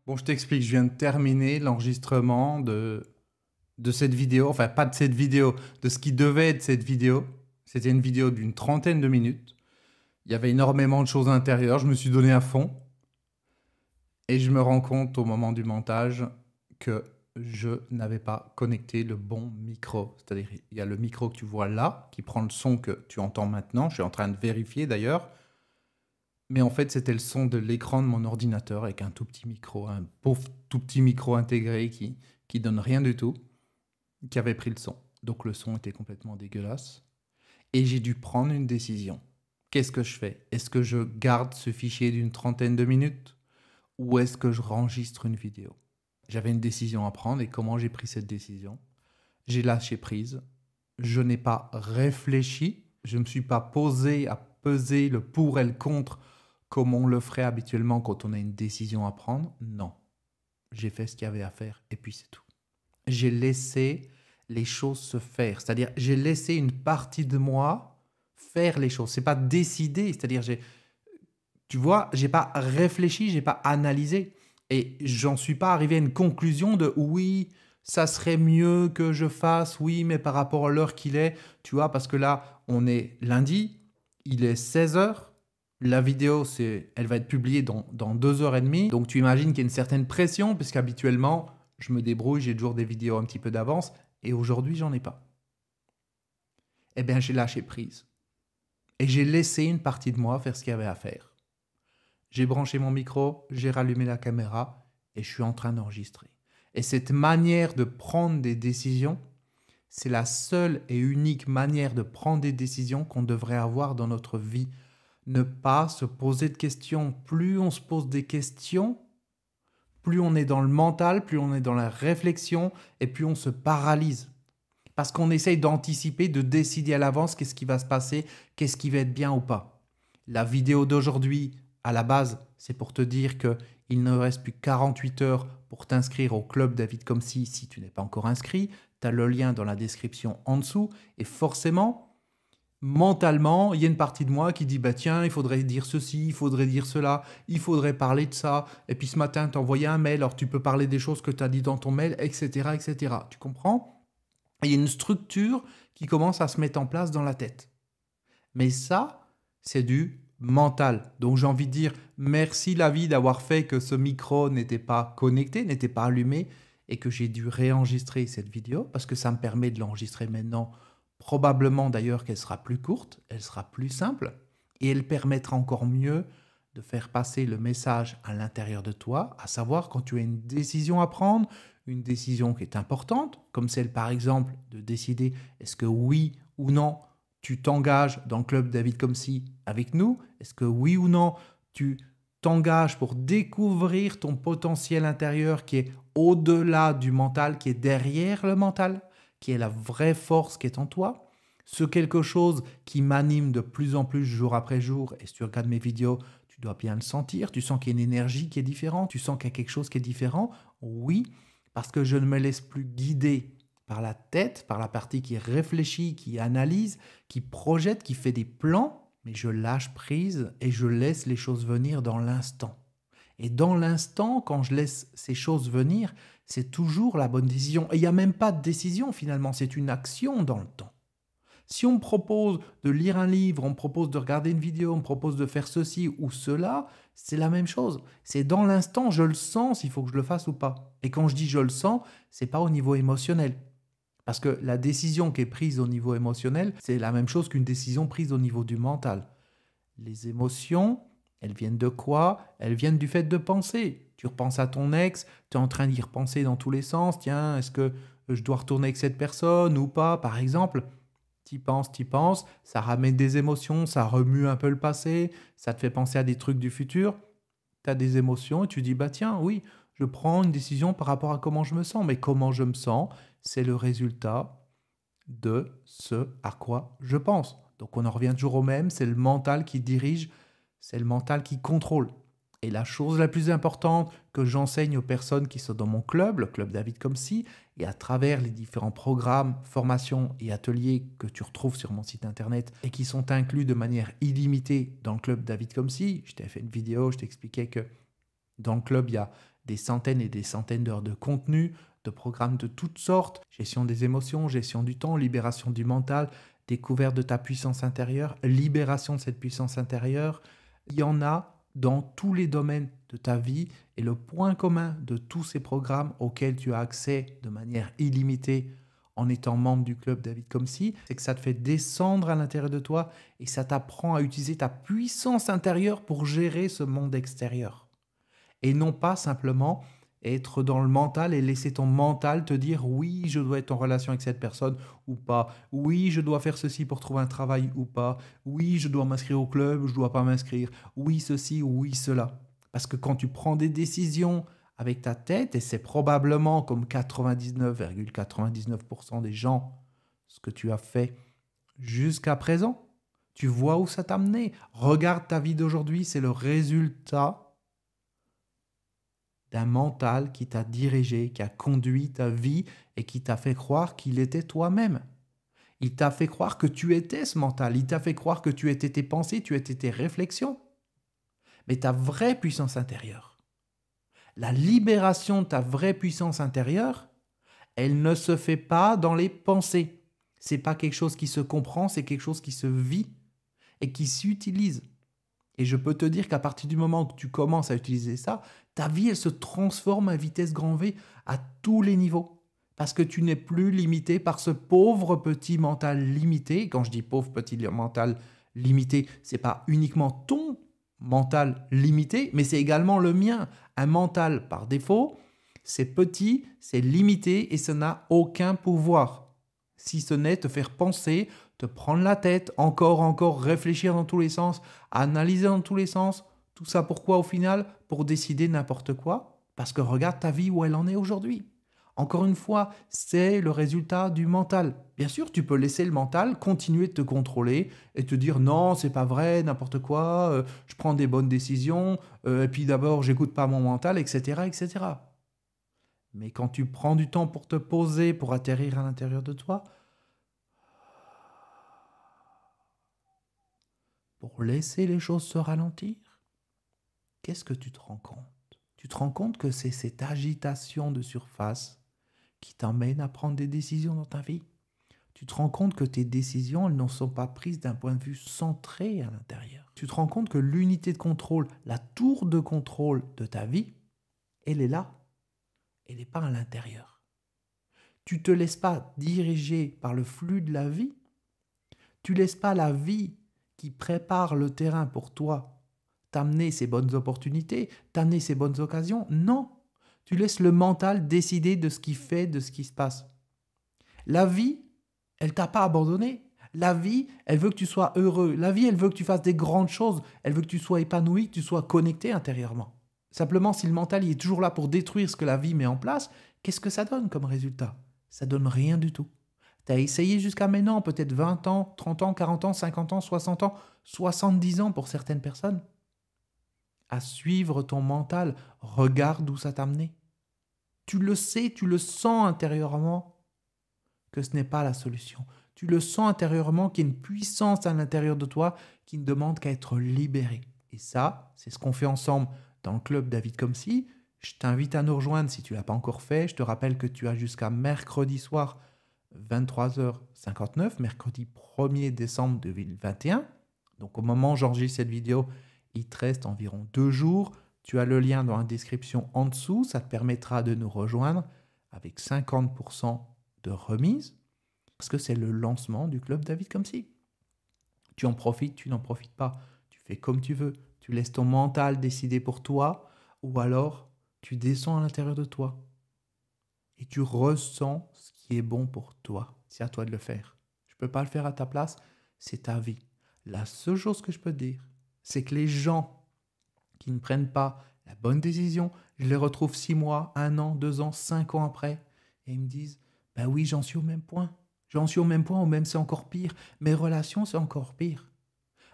Bon, je t'explique, je viens de terminer l'enregistrement de cette vidéo, enfin pas de cette vidéo, de ce qui devait être cette vidéo. C'était une vidéo d'une trentaine de minutes. Il y avait énormément de choses à l'intérieur, je me suis donné à fond. Et je me rends compte au moment du montage que je n'avais pas connecté le bon micro. C'est-à-dire, il y a le micro que tu vois là, qui prend le son que tu entends maintenant. Je suis en train de vérifier d'ailleurs. Mais en fait, c'était le son de l'écran de mon ordinateur avec un tout petit micro, un pauvre tout petit micro intégré qui donne rien du tout, qui avait pris le son. Donc le son était complètement dégueulasse. Et j'ai dû prendre une décision. Qu'est-ce que je fais? Est-ce que je garde ce fichier d'une trentaine de minutes ou est-ce que je enregistre une vidéo? J'avais une décision à prendre et comment j'ai pris cette décision? J'ai lâché prise. Je n'ai pas réfléchi. Je ne me suis pas posé à peser le pour et le contre comme on le ferait habituellement quand on a une décision à prendre. Non. J'ai fait ce qu'il y avait à faire et puis c'est tout. J'ai laissé les choses se faire. C'est-à-dire, j'ai laissé une partie de moi faire les choses. C'est pas décider. C'est-à-dire, tu vois, j'ai pas réfléchi, j'ai pas analysé. Et j'en suis pas arrivé à une conclusion de oui, ça serait mieux que je fasse, oui, mais par rapport à l'heure qu'il est, tu vois, parce que là, on est lundi, il est 16 h. La vidéo, elle va être publiée dans 2 h 30. Donc tu imagines qu'il y a une certaine pression, puisqu'habituellement, je me débrouille, j'ai toujours des vidéos un petit peu d'avance, et aujourd'hui, j'en ai pas. Eh bien, j'ai lâché prise. Et j'ai laissé une partie de moi faire ce qu'il y avait à faire. J'ai branché mon micro, j'ai rallumé la caméra et je suis en train d'enregistrer. Et cette manière de prendre des décisions, c'est la seule et unique manière de prendre des décisions qu'on devrait avoir dans notre vie. Ne pas se poser de questions. Plus on se pose des questions, plus on est dans le mental, plus on est dans la réflexion et plus on se paralyse. Parce qu'on essaye d'anticiper, de décider à l'avance qu'est-ce qui va se passer, qu'est-ce qui va être bien ou pas. La vidéo d'aujourd'hui, à la base, c'est pour te dire qu'il ne reste plus 48 heures pour t'inscrire au club David Comsi si tu n'es pas encore inscrit. Tu as le lien dans la description en dessous. Et forcément, mentalement, il y a une partie de moi qui dit bah tiens, il faudrait dire ceci, il faudrait dire cela, il faudrait parler de ça. Et puis ce matin, tu as envoyé un mail, alors tu peux parler des choses que tu as dit dans ton mail, etc. etc. Tu comprends? Il y a une structure qui commence à se mettre en place dans la tête. Mais ça, c'est du mental. Donc j'ai envie de dire merci la vie d'avoir fait que ce micro n'était pas connecté, n'était pas allumé et que j'ai dû réenregistrer cette vidéo parce que ça me permet de l'enregistrer maintenant. Probablement d'ailleurs qu'elle sera plus courte, elle sera plus simple et elle permettra encore mieux de faire passer le message à l'intérieur de toi, à savoir quand tu as une décision à prendre, une décision qui est importante, comme celle par exemple de décider est-ce que oui ou non tu t'engages dans le club David Comsi avec nous? Est-ce que oui ou non tu t'engages pour découvrir ton potentiel intérieur qui est au-delà du mental, qui est derrière le mental, qui est la vraie force qui est en toi? Ce quelque chose qui m'anime de plus en plus jour après jour, et si tu regardes mes vidéos, tu dois bien le sentir, tu sens qu'il y a une énergie qui est différente, tu sens qu'il y a quelque chose qui est différent. Oui, parce que je ne me laisse plus guider par la tête, par la partie qui réfléchit, qui analyse, qui projette, qui fait des plans, mais je lâche prise et je laisse les choses venir dans l'instant. Et dans l'instant, quand je laisse ces choses venir, c'est toujours la bonne décision. Et il n'y a même pas de décision finalement, c'est une action dans le temps. Si on me propose de lire un livre, on me propose de regarder une vidéo, on me propose de faire ceci ou cela, c'est la même chose. C'est dans l'instant, je le sens s'il faut que je le fasse ou pas. Et quand je dis je le sens, c'est pas au niveau émotionnel. Parce que la décision qui est prise au niveau émotionnel, c'est la même chose qu'une décision prise au niveau du mental. Les émotions, elles viennent de quoi? Elles viennent du fait de penser. Tu repenses à ton ex, tu es en train d'y repenser dans tous les sens. Tiens, est-ce que je dois retourner avec cette personne ou pas, par exemple? T'y penses, ça ramène des émotions, ça remue un peu le passé, ça te fait penser à des trucs du futur. Tu as des émotions et tu dis, bah tiens, oui, je prends une décision par rapport à comment je me sens. Mais comment je me sens, c'est le résultat de ce à quoi je pense. Donc on en revient toujours au même, c'est le mental qui dirige, c'est le mental qui contrôle. Et la chose la plus importante que j'enseigne aux personnes qui sont dans mon club, le club David Comsi, et à travers les différents programmes, formations et ateliers que tu retrouves sur mon site internet et qui sont inclus de manière illimitée dans le club David Comsi, je t'ai fait une vidéo, je t'expliquais que dans le club, il y a des centaines et des centaines d'heures de contenu, de programmes de toutes sortes, gestion des émotions, gestion du temps, libération du mental, découverte de ta puissance intérieure, libération de cette puissance intérieure. Il y en a dans tous les domaines de ta vie et le point commun de tous ces programmes auxquels tu as accès de manière illimitée en étant membre du club David Comcy, c'est que ça te fait descendre à l'intérieur de toi et ça t'apprend à utiliser ta puissance intérieure pour gérer ce monde extérieur. Et non pas simplement être dans le mental et laisser ton mental te dire oui, je dois être en relation avec cette personne ou pas, oui, je dois faire ceci pour trouver un travail ou pas, oui, je dois m'inscrire au club, je ne dois pas m'inscrire, oui, ceci, oui, cela. Parce que quand tu prends des décisions avec ta tête, et c'est probablement comme 99,99% des gens, ce que tu as fait jusqu'à présent, tu vois où ça t'a mené. Regarde ta vie d'aujourd'hui, c'est le résultat d'un mental qui t'a dirigé, qui a conduit ta vie et qui t'a fait croire qu'il était toi-même. Il t'a fait croire que tu étais ce mental, il t'a fait croire que tu étais tes pensées, tu étais tes réflexions. Mais ta vraie puissance intérieure, la libération de ta vraie puissance intérieure, elle ne se fait pas dans les pensées. C'est pas quelque chose qui se comprend, c'est quelque chose qui se vit et qui s'utilise. Et je peux te dire qu'à partir du moment où tu commences à utiliser ça, ta vie, elle se transforme à vitesse grand V à tous les niveaux. Parce que tu n'es plus limité par ce pauvre petit mental limité. Quand je dis pauvre petit mental limité, ce n'est pas uniquement ton mental limité, mais c'est également le mien. Un mental, par défaut, c'est petit, c'est limité et ça n'a aucun pouvoir. Si ce n'est te faire penser, te prendre la tête, encore, réfléchir dans tous les sens, analyser dans tous les sens. Tout ça pourquoi au final? Pour décider n'importe quoi. Parce que regarde ta vie où elle en est aujourd'hui. Encore une fois, c'est le résultat du mental. Bien sûr, tu peux laisser le mental continuer de te contrôler et te dire non, c'est pas vrai, n'importe quoi, je prends des bonnes décisions, et puis d'abord, j'écoute pas mon mental, etc., etc. Mais quand tu prends du temps pour te poser, pour atterrir à l'intérieur de toi, pour laisser les choses se ralentir, qu'est-ce que tu te rends compte? Tu te rends compte que c'est cette agitation de surface qui t'emmène à prendre des décisions dans ta vie. Tu te rends compte que tes décisions, elles ne sont pas prises d'un point de vue centré à l'intérieur. Tu te rends compte que l'unité de contrôle, la tour de contrôle de ta vie, elle est là. Elle n'est pas à l'intérieur. Tu ne te laisses pas diriger par le flux de la vie. Tu ne laisses pas la vie qui prépare le terrain pour toi t'amener ces bonnes opportunités, t'amener ces bonnes occasions. Non, tu laisses le mental décider de ce qui fait, de ce qui se passe. La vie, elle t'a pas abandonné. La vie, elle veut que tu sois heureux. La vie, elle veut que tu fasses des grandes choses. Elle veut que tu sois épanoui, que tu sois connecté intérieurement. Simplement, si le mental il est toujours là pour détruire ce que la vie met en place, qu'est-ce que ça donne comme résultat? Ça donne rien du tout. Tu as essayé jusqu'à maintenant, peut-être 20 ans, 30 ans, 40 ans, 50 ans, 60 ans, 70 ans pour certaines personnes, à suivre ton mental. Regarde où ça t'a amené. Tu le sais, tu le sens intérieurement que ce n'est pas la solution. Tu le sens intérieurement qu'il y a une puissance à l'intérieur de toi qui ne demande qu'à être libérée. Et ça, c'est ce qu'on fait ensemble dans le club David Comcy. Je t'invite à nous rejoindre si tu ne l'as pas encore fait. Je te rappelle que tu as jusqu'à mercredi soir, 23h59, mercredi 1er décembre 2021. Donc au moment où j'enregistre cette vidéo, il te reste environ 2 jours. Tu as le lien dans la description en dessous. Ça te permettra de nous rejoindre avec 50% de remise parce que c'est le lancement du club David Comcy. Tu en profites, tu n'en profites pas. Tu fais comme tu veux. Tu laisses ton mental décider pour toi ou alors tu descends à l'intérieur de toi et tu ressens ce qui est bon pour toi. C'est à toi de le faire. Je ne peux pas le faire à ta place. C'est ta vie. La seule chose que je peux te dire, c'est que les gens qui ne prennent pas la bonne décision, je les retrouve 6 mois, 1 an, 2 ans, 5 ans après, et ils me disent « Ben oui, j'en suis au même point. J'en suis au même point, ou même c'est encore pire. Mes relations, c'est encore pire.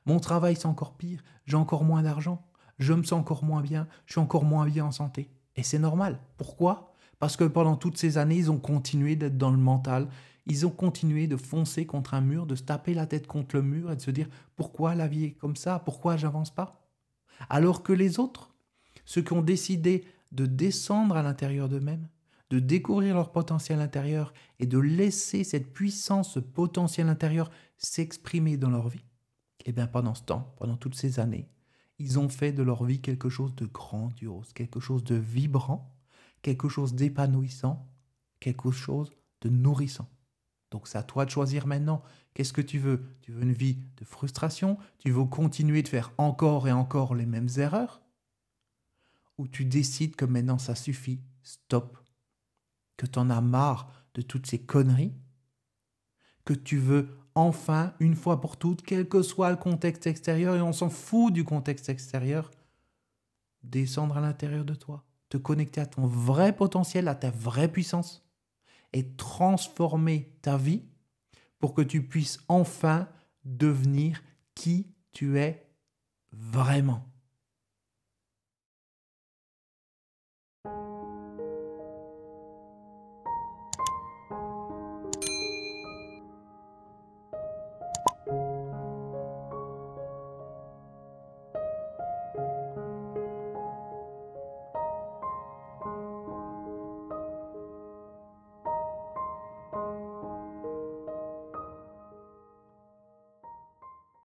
Mon travail, c'est encore pire. J'ai encore moins d'argent. Je me sens encore moins bien. Je suis encore moins bien en santé. » Et c'est normal. Pourquoi? Parce que pendant toutes ces années, ils ont continué d'être dans le mental. Ils ont continué de foncer contre un mur, de se taper la tête contre le mur et de se dire « Pourquoi la vie est comme ça? Pourquoi j'avance pas ?» Alors que les autres, ceux qui ont décidé de descendre à l'intérieur d'eux-mêmes, de découvrir leur potentiel intérieur et de laisser cette puissance, ce potentiel intérieur s'exprimer dans leur vie, et bien pendant ce temps, pendant toutes ces années, ils ont fait de leur vie quelque chose de grandiose, quelque chose de vibrant, quelque chose d'épanouissant, quelque chose de nourrissant. Donc c'est à toi de choisir maintenant. Qu'est-ce que tu veux? Tu veux une vie de frustration? Tu veux continuer de faire encore et encore les mêmes erreurs? Ou tu décides que maintenant ça suffit, stop, que tu en as marre de toutes ces conneries, que tu veux enfin, une fois pour toutes, quel que soit le contexte extérieur, et on s'en fout du contexte extérieur, descendre à l'intérieur de toi, te connecter à ton vrai potentiel, à ta vraie puissance, et transformer ta vie pour que tu puisses enfin devenir qui tu es vraiment.